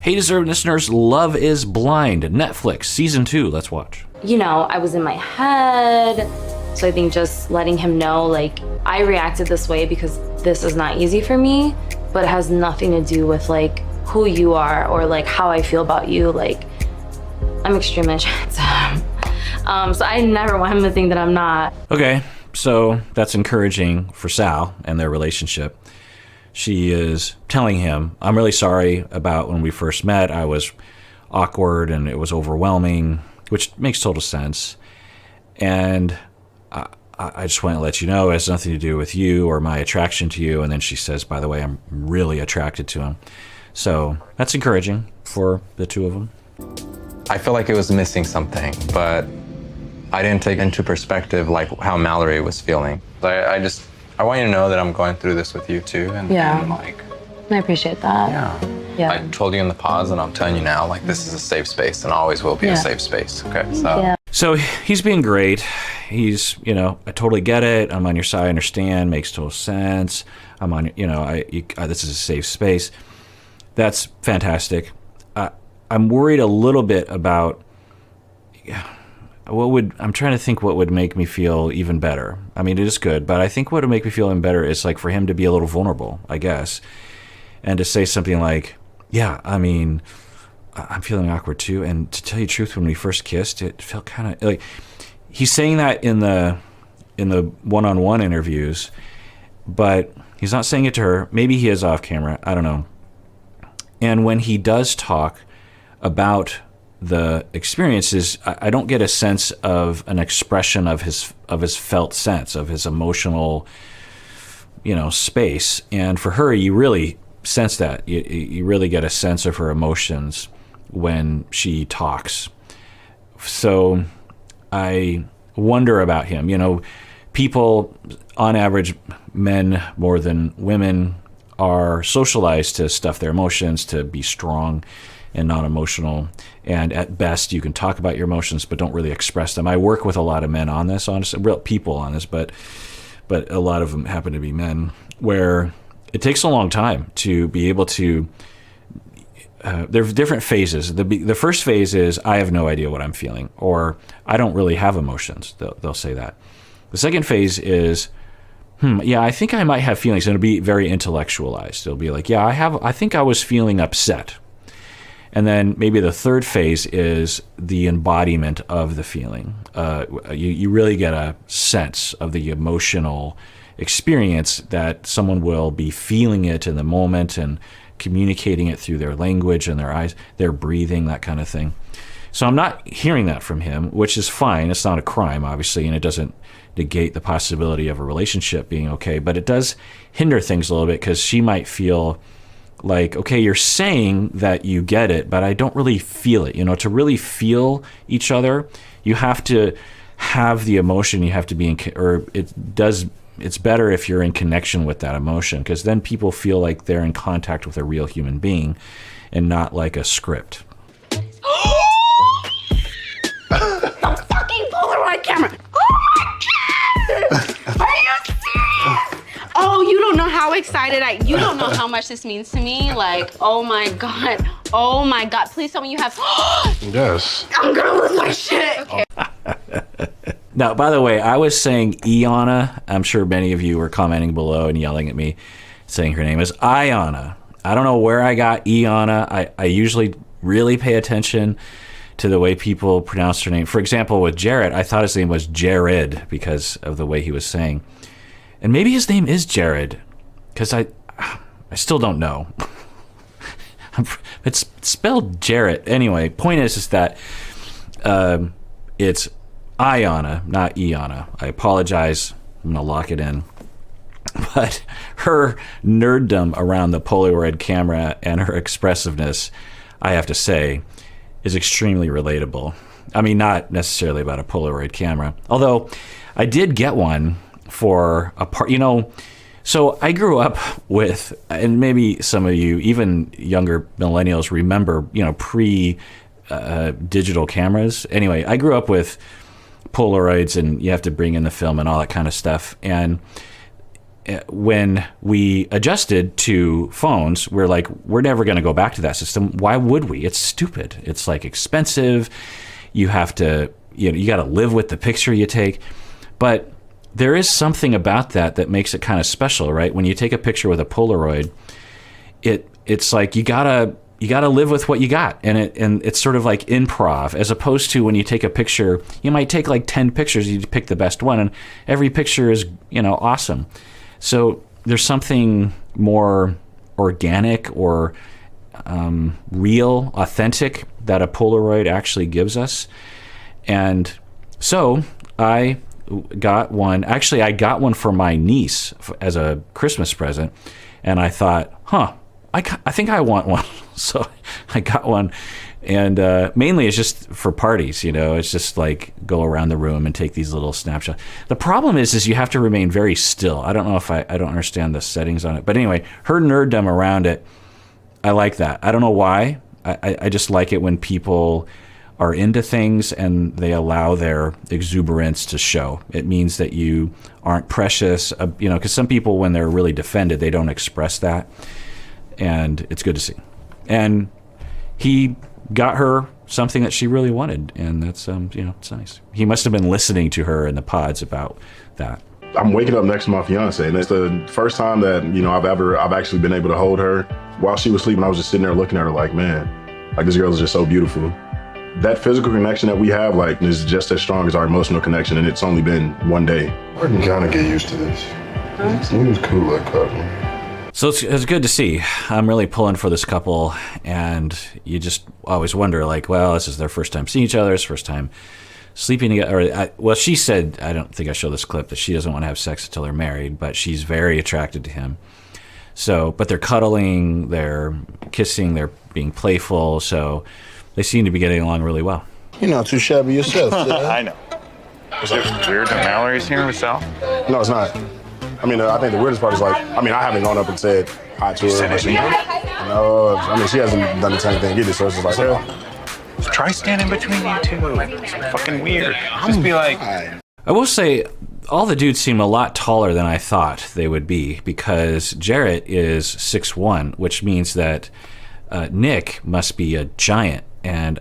Hey, deserving listeners, Love is Blind, Netflix, season 2. Let's watch. You know, I was in my head. So I think just letting him know, like, I reacted this way because this is not easy for me, but it has nothing to do with, like, who you are or, like, how I feel about you. Like, I'm extremely attracted to him. So I never want him to think that I'm not. Okay, so that's encouraging for Sal and their relationship. She is telling him, I'm really sorry about when we first met. I was awkward and it was overwhelming, which makes total sense. And I just want to let you know it has nothing to do with you or my attraction to you. And then she says, by the way, I'm really attracted to him. So that's encouraging for the two of them. I feel like it was missing something, but I didn't take into perspective like how Mallory was feeling. I want you to know that I'm going through this with you too. And like, I appreciate that. Yeah. I told you in the pause and I'm telling you now, like, this is a safe space and always will be a safe space. Okay, so. So he's being great. He's, you know, I totally get it. I'm on your side. I understand. Makes total sense. I'm on, you know, this is a safe space. That's fantastic. I'm worried a little bit about I'm trying to think what would make me feel even better. I mean, it is good, but I think what would make me feel even better is like for him to be a little vulnerable, I guess, and to say something like, yeah, I mean, I'm feeling awkward too. And to tell you the truth, when we first kissed, it felt kind of like he's saying that in the one-on-one interviews, but he's not saying it to her. Maybe he is off camera. I don't know. And when he does talk about the experiences, I don't get a sense of an expression of his felt sense, of his emotional, you know, space. And for her, you really sense that. You really get a sense of her emotions when she talks. So I wonder about him. You know, people, on average, men more than women, are socialized to stuff their emotions, to be strong and not emotional. And at best, you can talk about your emotions, but don't really express them. I work with a lot of men on this, honestly, real people on this, but a lot of them happen to be men, where it takes a long time to be able to. There are different phases. The first phase is, I have no idea what I'm feeling, or I don't really have emotions. They'll say that. The second phase is, yeah, I think I might have feelings, and it'll be very intellectualized. It'll be like, yeah, I think I was feeling upset. And then maybe the third phase is the embodiment of the feeling. You really get a sense of the emotional experience that someone will be feeling it in the moment and communicating it through their language and their eyes, their breathing, that kind of thing. So I'm not hearing that from him, which is fine. It's not a crime, obviously, and it doesn't negate the possibility of a relationship being okay, but it does hinder things a little bit, because she might feel like, okay, you're saying that you get it, but I don't really feel it. You know, to really feel each other, you have to have the emotion. You have to be it's better if you're in connection with that emotion, because then people feel like they're in contact with a real human being and not like a script. The fucking Polaroid camera. Oh my God! Are you serious? Oh, you don't know how excited you don't know how much this means to me. Like, oh my God. Oh my God. Please tell me you have. Yes. I'm gonna lose my shit. Okay. Now, by the way, I was saying Iana. I'm sure many of you were commenting below and yelling at me, saying her name is Iana. I don't know where I got Iana. I usually really pay attention to the way people pronounce her name. For example, with Jarrett, I thought his name was Jared because of the way he was saying. And maybe his name is Jared, because I still don't know. It's spelled Jarrett. Anyway, point is that it's Iana, not Iana. I apologize. I'm going to lock it in. But her nerddom around the Polaroid camera and her expressiveness, I have to say, is extremely relatable. I mean, not necessarily about a Polaroid camera. Although I did get one for a part, you know. So I grew up with, and maybe some of you, even younger millennials, remember, you know, pre-digital cameras. Anyway, I grew up with Polaroids, and you have to bring in the film and all that kind of stuff. And when we adjusted to phones, we're like, we're never going to go back to that system. Why would we? It's stupid. It's like expensive. You have to, you got to live with the picture you take. But there is something about that makes it kind of special, right? When you take a picture with a Polaroid, it's like you gotta live with what you got, and it's sort of like improv, as opposed to when you take a picture, you might take like 10 pictures, you pick the best one, and every picture is awesome. So there's something more organic or real, authentic that a Polaroid actually gives us. And so I got one. Actually, I got one for my niece as a Christmas present, and I thought, I think I want one. So I got one, and mainly it's just for parties. It's just like go around the room and take these little snapshots. The problem is you have to remain very still. I don't know if I don't understand the settings on it, but anyway, her nerddom around it, I like that. I don't know why. I just like it when people are into things and they allow their exuberance to show. It means that you aren't precious, because some people, when they're really defended, they don't express that. And it's good to see. And he got her something that she really wanted, and that's it's nice. He must have been listening to her in the pods about that. I'm waking up next to my fiance, and it's the first time that I've actually been able to hold her while she was sleeping. I was just sitting there looking at her like, man, like this girl is just so beautiful. That physical connection that we have is just as strong as our emotional connection, and it's only been one day. I can kind of get used to this. He was cool like cousin. So it's good to see. I'm really pulling for this couple, and you just always wonder, like, well, this is their first time seeing each other, it's first time sleeping together. Well, she said, I don't think I showed this clip, that she doesn't want to have sex until they're married, but she's very attracted to him. So, but they're cuddling, they're kissing, they're being playful, so they seem to be getting along really well. You're not too shabby yourself. I know. Is it weird that Mallory's here herself? No, it's not. I think the weirdest part is I haven't gone up and said hi to her. But she hasn't done the same thing either, so it's just like, Try standing between you two. It's fucking weird. Just be like... I will say, all the dudes seem a lot taller than I thought they would be, because Jarrett is 6'1", which means that Nick must be a giant, and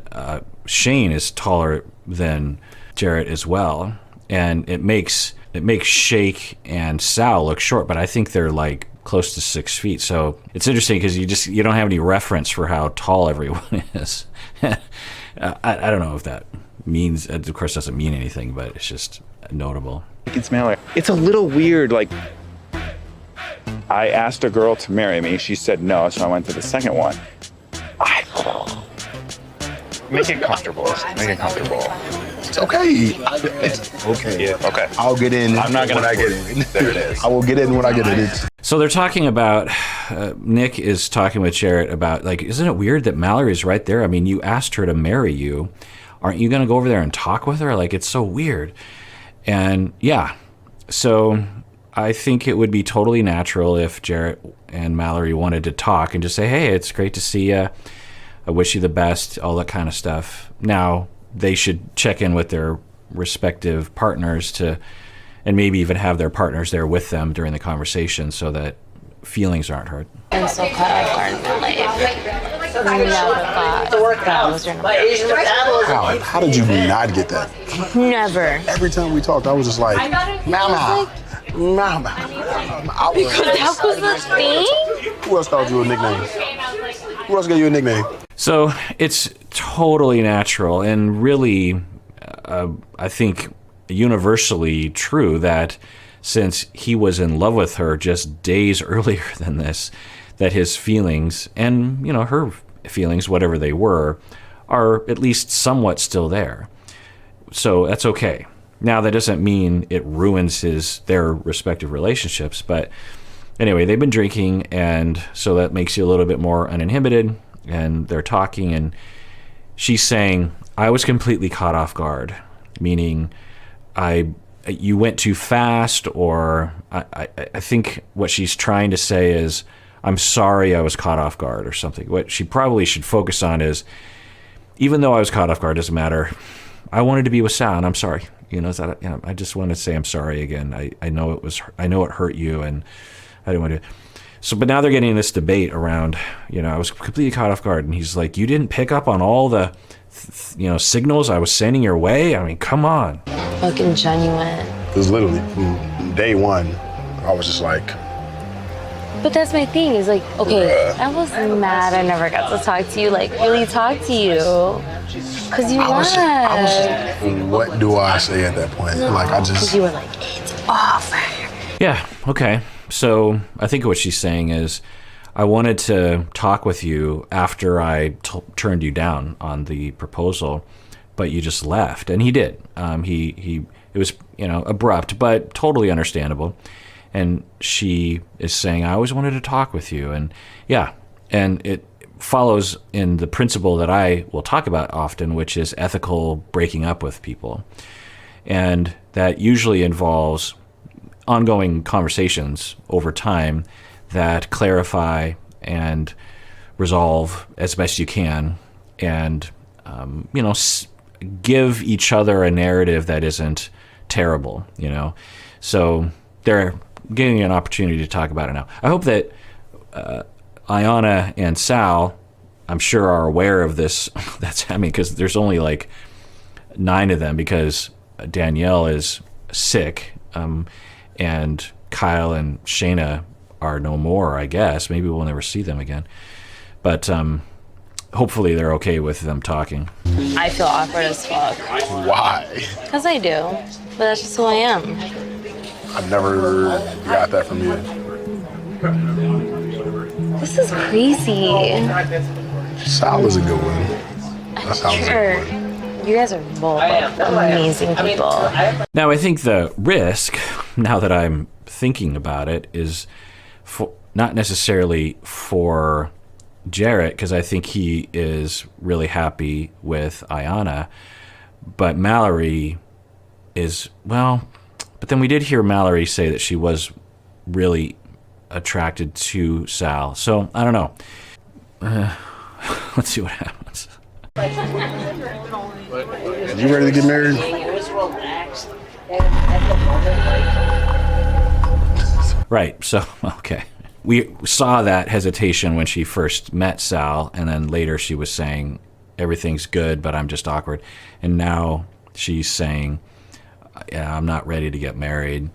Shane is taller than Jarrett as well, and it makes Shake and Sal look short, but I think they're like close to 6 feet. So it's interesting because you don't have any reference for how tall everyone is. I don't know if that means, of course, doesn't mean anything, but it's just notable. It's Mallory. It's a little weird. Like, I asked a girl to marry me. She said no, so I went to the second one. Make it comfortable. Make it comfortable. It's okay. It's okay. Yeah, okay. I'll get in. I'm not gonna when I get force in. it. There it is. I will get in when I get in. So they're talking about, Nick is talking with Jarrett about, like, isn't it weird that Mallory's right there? I mean, you asked her to marry you. Aren't you going to go over there and talk with her? Like, it's so weird. And yeah, so I think it would be totally natural if Jarrett and Mallory wanted to talk and just say, hey, it's great to see you. I wish you the best, all that kind of stuff. Now, they should check in with their respective partners and maybe even have their partners there with them during the conversation so that feelings aren't hurt. I'm so caught off guard in my life. Never thought that was your number. How did you not get that? Never. Every time we talked, I was just like, Mama. Mama. Because that was the thing? Who else called you a nickname? Who else gave you a nickname? So it's totally natural and really, I think, universally true that since he was in love with her just days earlier than this, that his feelings and, her feelings, whatever they were, are at least somewhat still there. So that's okay. Now, that doesn't mean it ruins their respective relationships, but anyway, they've been drinking, and so that makes you a little bit more uninhibited, and they're talking, and she's saying, I was completely caught off guard, meaning you went too fast, or I think what she's trying to say is, I'm sorry I was caught off guard or something. What she probably should focus on is, even though I was caught off guard, doesn't matter. I wanted to be with Sal, and I'm sorry. You know, is that, you know, I just want to say I'm sorry again. I know it hurt you, and I didn't want to. So, but now they're getting this debate around, you know, I was completely caught off guard. And he's like, you didn't pick up on all the, you know, signals I was sending your way? I mean, come on. Fucking genuine. It was literally from day one, I was just like, But that's my thing, is like, okay, I was mad I never got to talk to you, like really talk to you. Cause you I was left. what do I say at that point? Like, I Cause just, you were like, it's over. Yeah, okay. So I think what she's saying is, I wanted to talk with you after I turned you down on the proposal, but you just left, and he did. It was, you know, abrupt, but totally understandable. And she is saying, I always wanted to talk with you, and yeah, and it follows in the principle that I will talk about often, which is ethical breaking up with people, and that usually involves ongoing conversations over time that clarify and resolve as best you can, and you know, give each other a narrative that isn't terrible, you know. So they're getting an opportunity to talk about it now. I hope that Ayanna and Sal, I'm sure, are aware of this. That's happening, because there's only like 9 of them, because Danielle is sick, and Kyle and Shayna are no more, I guess. Maybe we'll never see them again. But hopefully they're okay with them talking. I feel awkward as fuck. why? Cause I do, but that's just who I am. I've never got that from you. This is crazy. Sal is a good one. That sounds Sure. You guys are both amazing people. Now, I think the risk, now that I'm thinking about it, is not necessarily for Jarrett, because I think he is really happy with Ayanna, but Mallory is, well, but then we did hear Mallory say that she was really attracted to Sal. So, I don't know. Let's see what happens. You ready to get married? Right, so, okay. We saw that hesitation when she first met Sal, and then later she was saying, everything's good, but I'm just awkward. And now she's saying, yeah, I'm not ready to get married,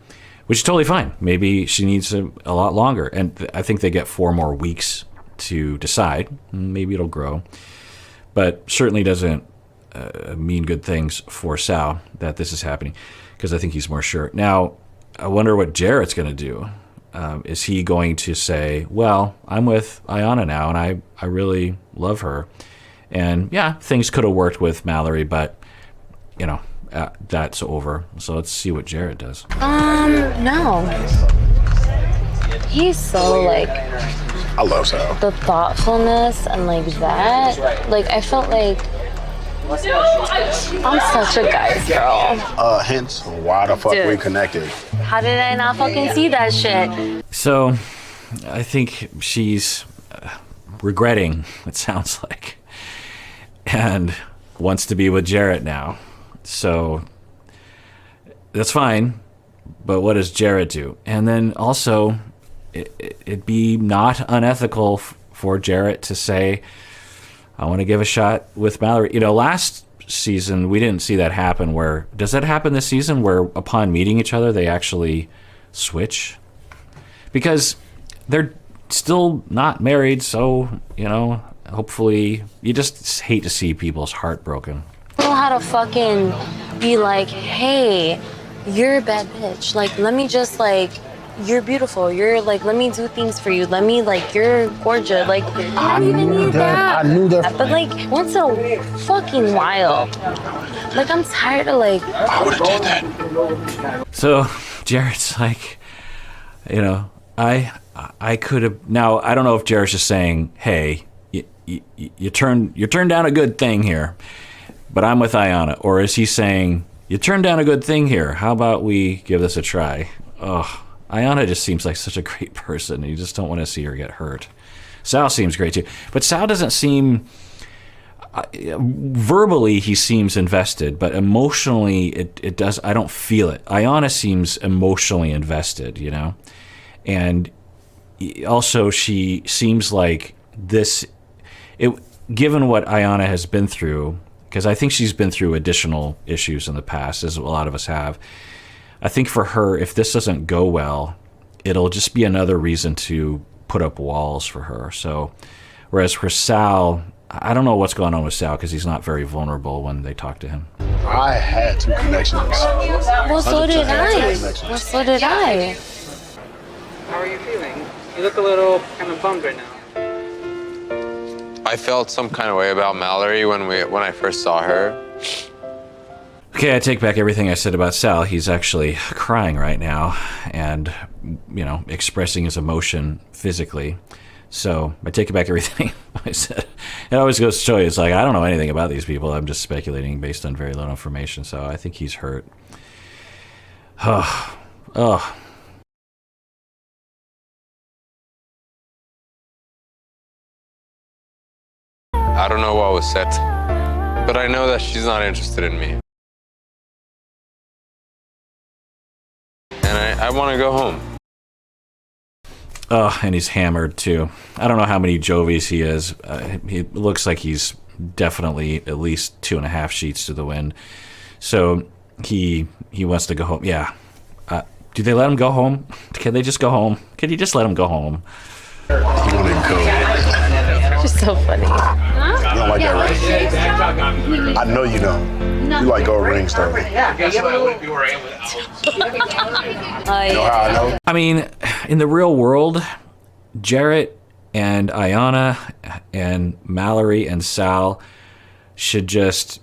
which is totally fine. Maybe she needs a lot longer. And I think they get 4 more weeks to decide. Maybe it'll grow. But certainly doesn't mean good things for Sal that this is happening, because I think he's more sure. Now, I wonder what Jarrett's going to do. Is he going to say, well, I'm with Ayanna now, and I really love her. And yeah, things could have worked with Mallory, but, you know, that's over. So let's see what Jarrett does. No. He's so, like, I love Sal. the thoughtfulness and, like, that. Like, I felt like I'm such a guy's girl. Hence why the fuck Dude. we connected. How did I not fucking see that shit? So I think she's regretting, it sounds like, and wants to be with Jarrett now. So that's fine, but what does Jarrett do? And then also, it'd be not unethical for Jarrett to say, I want to give a shot with Mallory. You know, last season, we didn't see that happen. Where does that happen this season, where upon meeting each other, they actually switch? Because they're still not married, so, you know, hopefully, you just hate to see people's heart broken. I don't know how to fucking be like, hey, you're a bad bitch. Like, let me just, like, you're beautiful. You're, like, let me do things for you. Let me, like, you're gorgeous. Like, I don't even need that. I knew that. But, like, once in a fucking while, like, I'm tired of, like, I would have did that. So Jarrett's like, you know, I could have. Now I don't know if Jarrett's just saying, hey, you turned down a good thing here, but I'm with Ayanna, or is he saying, you turned down a good thing here, how about we give this a try? Oh, Ayanna just seems like such a great person. You just don't want to see her get hurt. Sal seems great too, but Sal doesn't seem. verbally he seems invested, but emotionally it does. I don't feel it. Ayana seems emotionally invested, you know, and also she seems like this. Given what Ayana has been through, because I think she's been through additional issues in the past, as a lot of us have. I think for her, if this doesn't go well, it'll just be another reason to put up walls for her. So, whereas for Sal, I don't know what's going on with Sal because he's not very vulnerable when they talk to him. I had two connections. Well, so did I. Well, so did I. How are you feeling? You look a little kind of bummed right now. I felt some kind of way about Mallory when I first saw her. Okay, I take back everything I said about Sal. He's actually crying right now and, you know, expressing his emotion physically. So I take back everything I said. It always goes to show you, it's like, I don't know anything about these people. I'm just speculating based on very little information. So I think he's hurt. Oh. I don't know what was said, but I know that she's not interested in me. And I want to go home. Oh, and he's hammered too. I don't know how many Jovies he is. He looks like he's definitely at least 2.5 sheets to the wind. So he wants to go home. Yeah. Do they let him go home? Can they just go home? Can you just let him go home? You want to go. You're so funny. You don't like that ring? I know you don't. You like gold rings, though. You know how I know? I mean, in the real world, Jarrett and Ayana and Mallory and Sal should just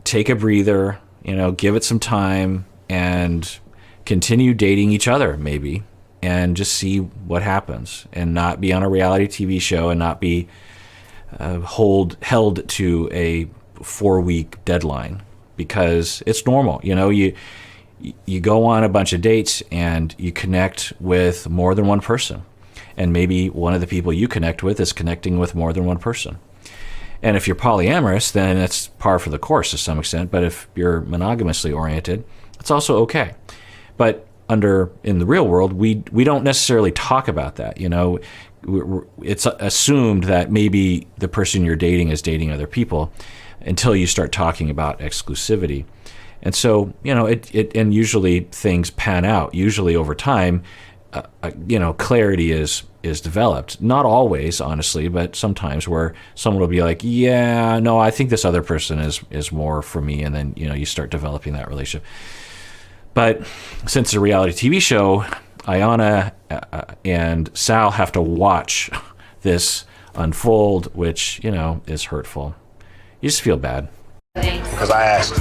take a breather, you know, give it some time and continue dating each other, maybe, and just see what happens and not be on a reality TV show and not be held to a 4-week deadline, because it's normal. You know, you go on a bunch of dates and you connect with more than one person, and maybe one of the people you connect with is connecting with more than one person. And if you're polyamorous, then it's par for the course to some extent. But if you're monogamously oriented, it's also okay. But in the real world, we don't necessarily talk about that. You know, it's assumed that maybe the person you're dating is dating other people until you start talking about exclusivity. And so, you know, and usually things pan out. Usually over time, you know, clarity is developed. Not always, honestly, but sometimes where someone will be like, yeah, no, I think this other person is more for me. And then, you know, you start developing that relationship. But since it's a reality TV show, Ayana and Sal have to watch this unfold, which, you know, is hurtful. You just feel bad. Because I asked.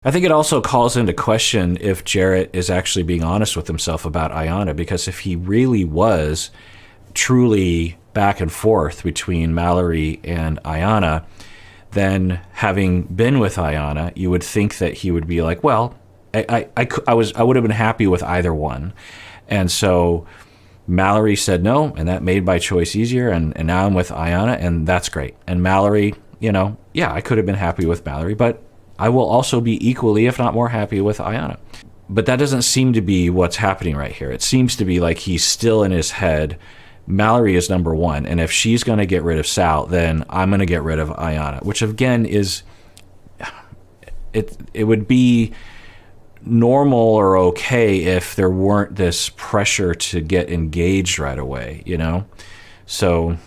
I think it also calls into question if Jarrett is actually being honest with himself about Ayana, because if he really was truly back and forth between Mallory and Ayana, then having been with Ayana, you would think that he would be like, well, I would have been happy with either one. And so Mallory said no, and that made my choice easier, and now I'm with Ayana, and that's great. And Mallory, you know, yeah, I could have been happy with Mallory, but I will also be equally, if not more, happy with Ayana. But that doesn't seem to be what's happening right here. It seems to be like he's still in his head, Mallory is number one, and if she's going to get rid of Sal, then I'm going to get rid of Ayana, which again is, it would be normal or okay if there weren't this pressure to get engaged right away, you know? So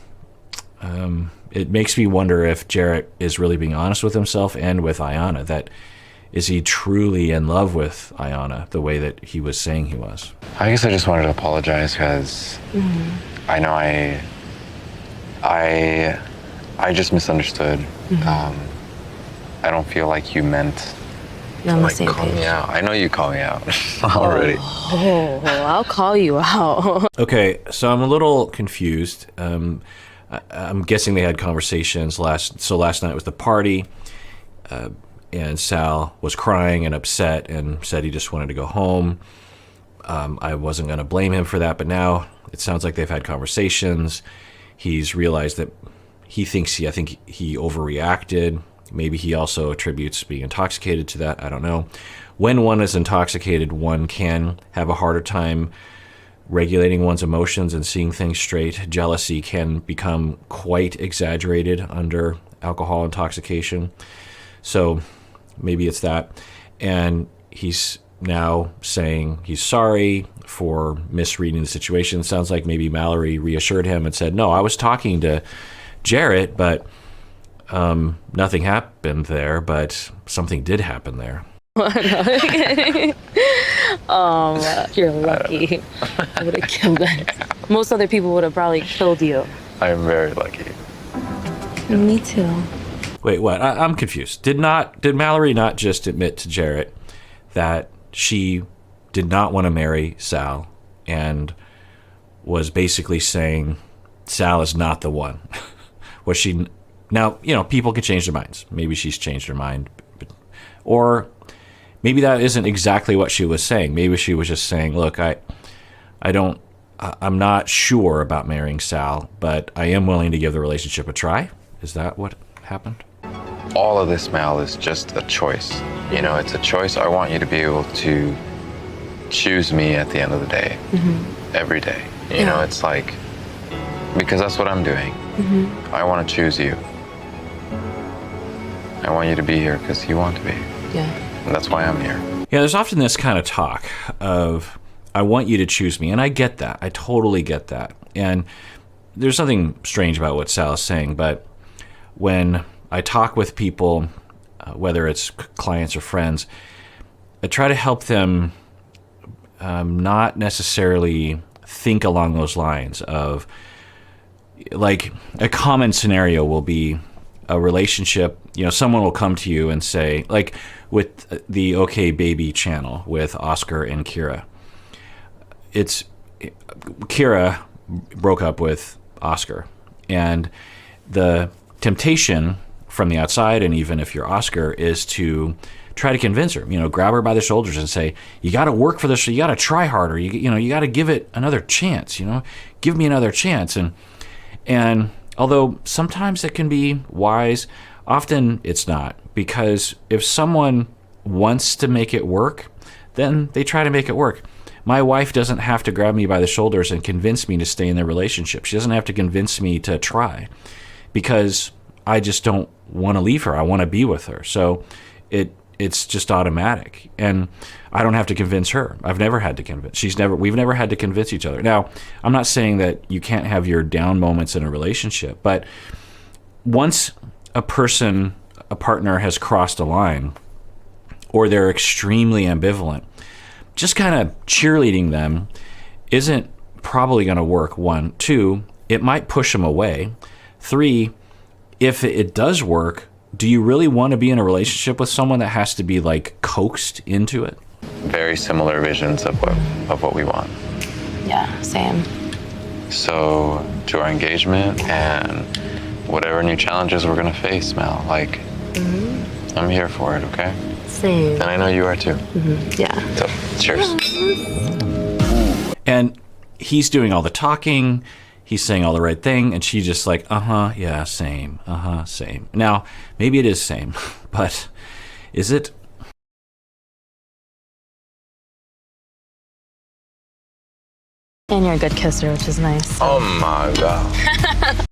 it makes me wonder if Jarrett is really being honest with himself and with Ayana. That is he truly in love with Ayana the way that he was saying he was? I guess I just wanted to apologize because I know I just misunderstood. I don't feel like you meant You're on the like same call me page. out. I know you call me out already. Oh, I'll call you out. Okay, so I'm a little confused. I'm guessing they had conversations last night was the party, and Sal was crying and upset and said he just wanted to go home. I wasn't going to blame him for that, but now it sounds like they've had conversations. He's realized that I think he overreacted. Maybe he also attributes being intoxicated to that. I don't know. When one is intoxicated, one can have a harder time regulating one's emotions and seeing things straight. Jealousy can become quite exaggerated under alcohol intoxication. So maybe it's that. And he's now saying he's sorry for misreading the situation. Sounds like maybe Mallory reassured him and said, no, I was talking to Jarrett, but nothing happened there, but something did happen there. You're lucky. I would have killed them. Most other people would have probably killed you. I am very lucky. Me too. Wait, what? I'm confused. Did Mallory not just admit to Jarrett that she did not want to marry Sal and was basically saying Sal is not the one? Was she? Now, people can change their minds. Maybe she's changed her mind. Or maybe that isn't exactly what she was saying. Maybe she was just saying, look, I'm not sure about marrying Sal, but I am willing to give the relationship a try. Is that what happened? All of this, Mal, is just a choice. It's a choice. I want you to be able to choose me at the end of the day, every day. It's like, because that's what I'm doing. I want to choose you. I want you to be here because you want to be. Yeah. And that's why I'm here. Yeah, there's often this kind of talk of, I want you to choose me. And I get that. I totally get that. And there's something strange about what Sal is saying, but when I talk with people, whether it's clients or friends, I try to help them not necessarily think along those lines of, like, a common scenario will be a relationship. Someone will come to you and say, like with the OK Baby channel with Oscar and Kira. Kira broke up with Oscar, and the temptation from the outside, and even if you're Oscar, is to try to convince her, grab her by the shoulders and say, you got to work for this, you got to try harder, you got to give it another chance, give me another chance. And although sometimes it can be wise, often it's not, because if someone wants to make it work, then they try to make it work. My wife doesn't have to grab me by the shoulders and convince me to stay in the relationship. She doesn't have to convince me to try, because I just don't want to leave her. I want to be with her. So it's just automatic. And I don't have to convince her. I've never had to convince. We've never had to convince each other. Now, I'm not saying that you can't have your down moments in a relationship, but once a partner has crossed a line, or they're extremely ambivalent, just kind of cheerleading them isn't probably going to work. 1, 2, it might push them away. 3, if it does work, do you really want to be in a relationship with someone that has to be like coaxed into it? Very similar visions of what we want. Yeah, same. So to our engagement and whatever new challenges we're gonna face, Mel, like, I'm here for it, okay? Same. And I know you are too. Yeah. So cheers. And he's doing all the talking, he's saying all the right thing, and she's just like, yeah, same, same. Now, maybe it is same, but is it? And you're a good kisser, which is nice. Oh my God.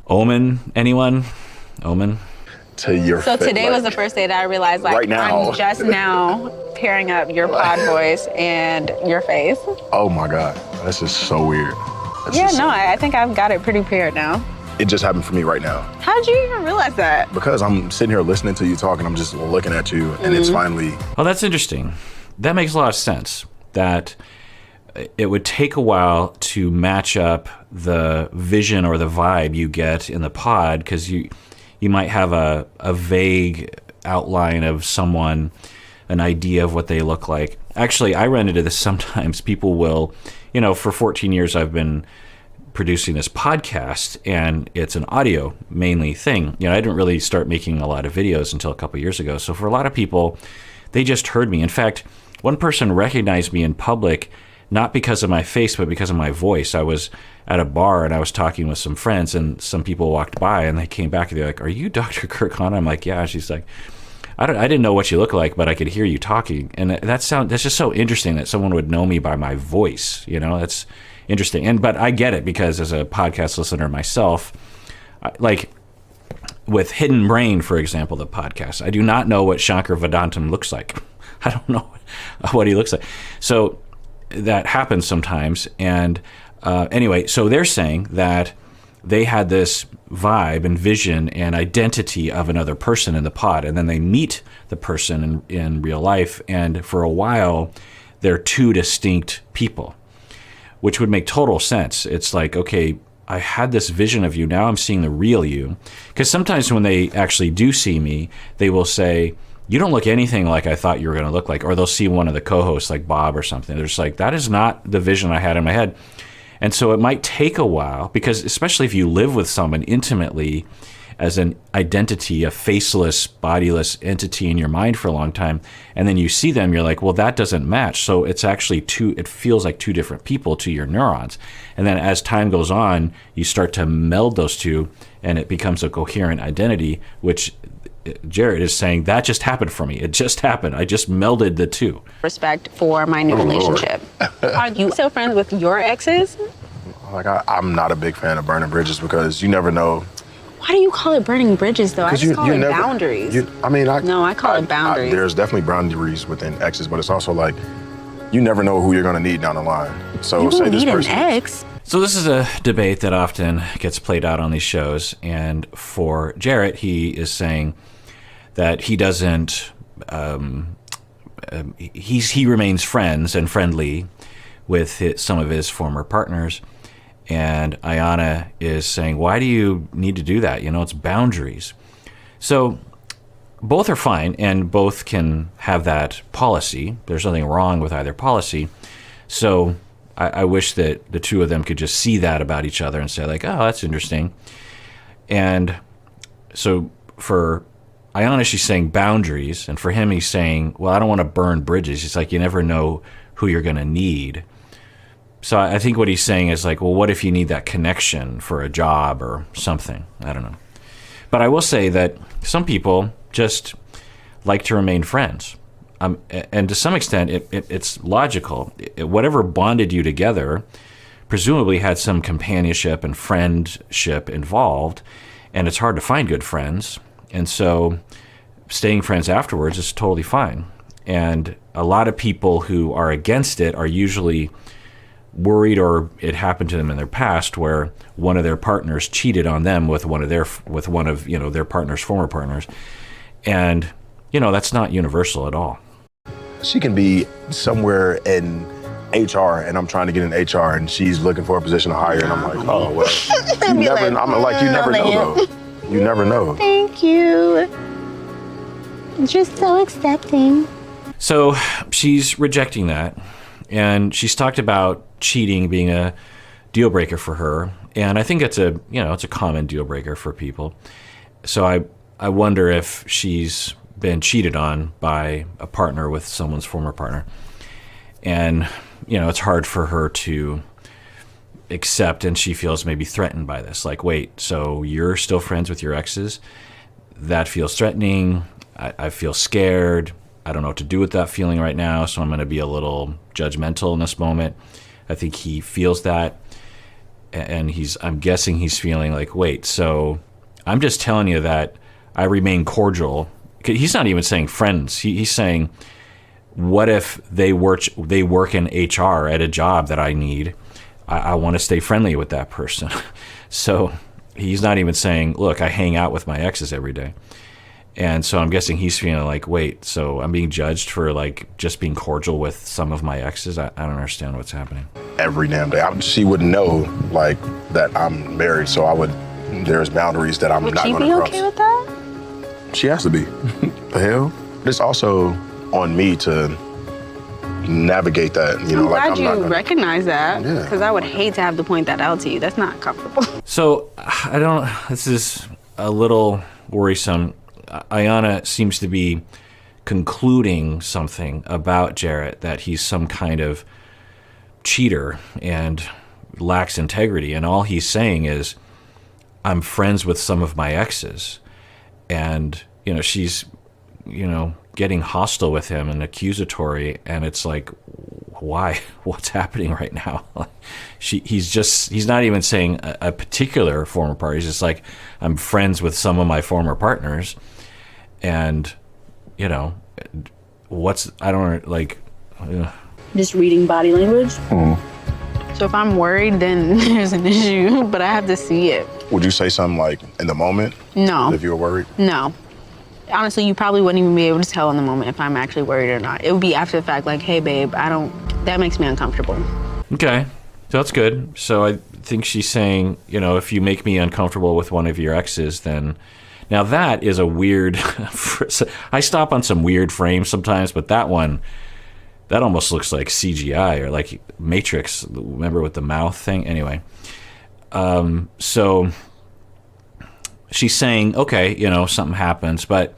Omen, anyone? Omen? To your So face, today was the first day that I realized, like, right now. I'm just now pairing up your pod voice and your face. Oh my God, this is so weird. I think I've got it pretty paired now. It just happened for me right now. How'd you even realize that? Because I'm sitting here listening to you talk and I'm just looking at you and it's finally. Oh, that's interesting. That makes a lot of sense. That it would take a while to match up the vision or the vibe you get in the pod, because you might have a vague outline of someone, an idea of what they look like. Actually, I run into this sometimes. People will, for 14 years I've been producing this podcast, and it's an audio mainly thing. I didn't really start making a lot of videos until a couple years ago. So for a lot of people, they just heard me. In fact, one person recognized me in public, not because of my face, but because of my voice. I was at a bar and I was talking with some friends, and some people walked by and they came back and they're like, "Are you Dr. Kirk Honda?" I'm like, "Yeah." She's like, I didn't know what you look like, but I could hear you talking. And that's just so interesting that someone would know me by my voice. That's interesting. But I get it, because as a podcast listener myself, like with Hidden Brain, for example, the podcast, I do not know what Shankar Vedantam looks like. I don't know what he looks like. So that happens sometimes. And anyway, so they're saying that they had this vibe and vision and identity of another person in the pod, and then they meet the person in real life, and for a while they're two distinct people, which would make total sense. It's like, okay, I had this vision of you, now I'm seeing the real you. Because sometimes when they actually do see me, they will say, "You don't look anything like I thought you were going to look like," or they'll see one of the co-hosts like Bob or something. They're just like, "That is not the vision I had in my head." And so it might take a while, because especially if you live with someone intimately as an identity, a faceless, bodiless entity in your mind for a long time, and then you see them, you're like, well, that doesn't match. So it's actually it feels like two different people to your neurons. And then as time goes on, you start to meld those two, and it becomes a coherent identity, which Jared is saying that just happened for me. It just happened. I just melded the two. Respect for my new relationship. Are you still friends with your exes? Like, I'm not a big fan of burning bridges, because you never know. Why do you call it burning bridges, though? I just call it boundaries. I call it boundaries. There's definitely boundaries within exes, but it's also like, you never know who you're going to need down the line. So you say don't this need person. an ex. So this is a debate that often gets played out on these shows. And for Jarrett, he is saying that he doesn't, he remains friends and friendly with some of his former partners. And Ayana is saying, why do you need to do that? It's boundaries. So both are fine, and both can have that policy. There's nothing wrong with either policy. So I wish that the two of them could just see that about each other and say like, oh, that's interesting. And so for Ayana, she's saying boundaries. And for him, he's saying, well, I don't want to burn bridges. It's like, you never know who you're going to need. So I think what he's saying is like, well, what if you need that connection for a job or something? I don't know. But I will say that some people just like to remain friends. And to some extent, it's logical. Whatever bonded you together presumably had some companionship and friendship involved, and it's hard to find good friends. And so staying friends afterwards is totally fine. And a lot of people who are against it are usually worried, or it happened to them in their past where one of their partners cheated on them with one of their partner's former partners. And that's not universal at all. She can be somewhere in HR, and I'm trying to get in HR, and she's looking for a position to hire, and I'm like, oh well. You never know though. You never know. Thank you. Just so accepting. So she's rejecting that. And she's talked about cheating being a deal breaker for her. And I think it's a common deal breaker for people. So I wonder if she's been cheated on by a partner with someone's former partner. And, it's hard for her to accept, and she feels maybe threatened by this. Like, wait, so you're still friends with your exes? That feels threatening. I feel scared. I don't know what to do with that feeling right now, so I'm going to be a little judgmental in this moment. I think he feels that, and I'm guessing he's feeling like, wait, so I'm just telling you that I remain cordial. He's not even saying friends. He's saying, what if they work in HR at a job that I need? I want to stay friendly with that person. So he's not even saying, look, I hang out with my exes every day. And so I'm guessing he's feeling like, wait, so I'm being judged for like just being cordial with some of my exes? I don't understand what's happening. Every damn day. She would know like that I'm married, so there's boundaries that I'm not going to cross. Would she be okay with that? She has to be. The hell? It's also on me to navigate that. You know, I'm like glad I'm you not gonna, recognize that, Yeah. because I would hate to have to point that out to you. That's not comfortable. So this is a little worrisome. Ayana seems to be concluding something about Jarrett, that he's some kind of cheater and lacks integrity. And all he's saying is, I'm friends with some of my exes. And, she's, getting hostile with him and accusatory. And it's like, why? What's happening right now? He's not even saying a particular former partner. He's just like, I'm friends with some of my former partners. And, I don't like. Just reading body language. So if I'm worried, then there's an issue, but I have to see it. Would you say something like in the moment? No. If you were worried? No. Honestly, you probably wouldn't even be able to tell in the moment if I'm actually worried or not. It would be after the fact, like, hey, babe, that makes me uncomfortable. Okay, so that's good. So I think she's saying, if you make me uncomfortable with one of your exes, then... Now that is a weird... I stop on some weird frames sometimes, but that one, that almost looks like CGI or like Matrix. Remember with the mouth thing? Anyway, so she's saying, okay, something happens, but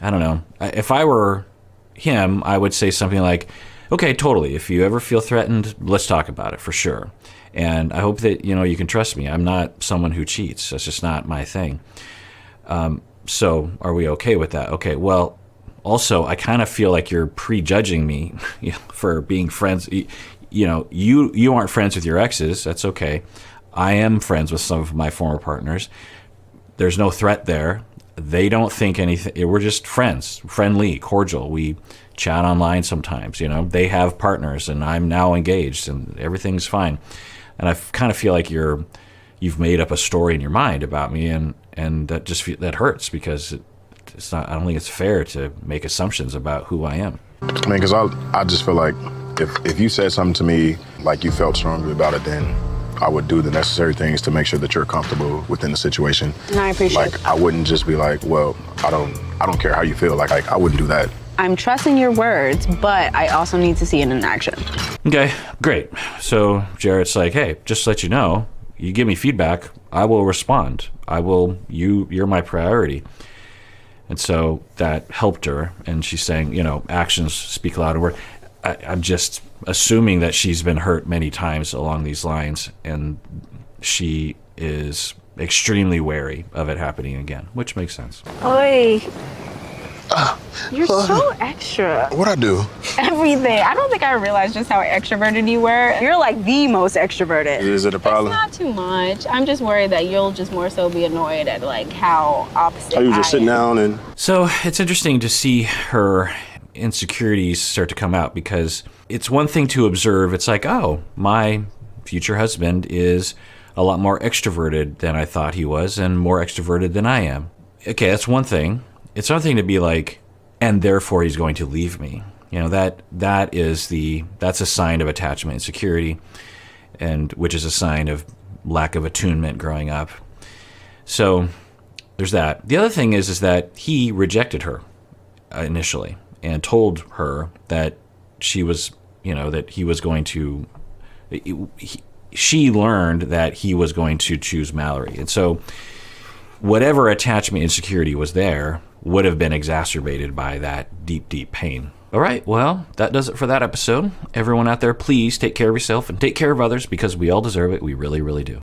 I don't know. If I were him, I would say something like, okay, totally. If you ever feel threatened, let's talk about it for sure. And I hope that, you can trust me. I'm not someone who cheats. That's just not my thing. So are we okay with that? Okay, well, also, I kind of feel like you're prejudging me for being friends. You aren't friends with your exes. That's okay. I am friends with some of my former partners. There's no threat there. They don't think anything. We're just friends, friendly, cordial. We chat online sometimes. They have partners, and I'm now engaged, and everything's fine. And I kind of feel like you've made up a story in your mind about me, and that that hurts because it's not. I don't think it's fair to make assumptions about who I am. I mean, because I just feel like if you said something to me like you felt strongly about it, then I would do the necessary things to make sure that you're comfortable within the situation. And I appreciate that. I wouldn't just be like, well, I don't care how you feel. Like I wouldn't do that. I'm trusting your words, but I also need to see it in action. Okay, great. So Jarrett's like, hey, just to let you know, you give me feedback, I will respond. You're my priority. And so that helped her. And she's saying, actions speak louder than words. I'm just assuming that she's been hurt many times along these lines, and she is extremely wary of it happening again, which makes sense. Oi. You're so extra. What'd I do? Everything. I don't think I realized just how extroverted you were. You're like the most extroverted. Is it a problem? It's not too much. I'm just worried that you'll just more so be annoyed at like how opposite Are you just sitting down and... So it's interesting to see her insecurities start to come out, because it's one thing to observe. It's like, oh, my future husband is a lot more extroverted than I thought he was, and more extroverted than I am. Okay, that's one thing. It's another thing to be like, and therefore he's going to leave me. That's a sign of attachment insecurity, and which is a sign of lack of attunement growing up. So there's that. The other thing is that he rejected her initially and told her that she was, that he was going to. She learned that he was going to choose Mallory, and so whatever attachment insecurity was there would have been exacerbated by that deep, deep pain. All right, well, that does it for that episode. Everyone out there, please take care of yourself and take care of others, because we all deserve it. We really, really do.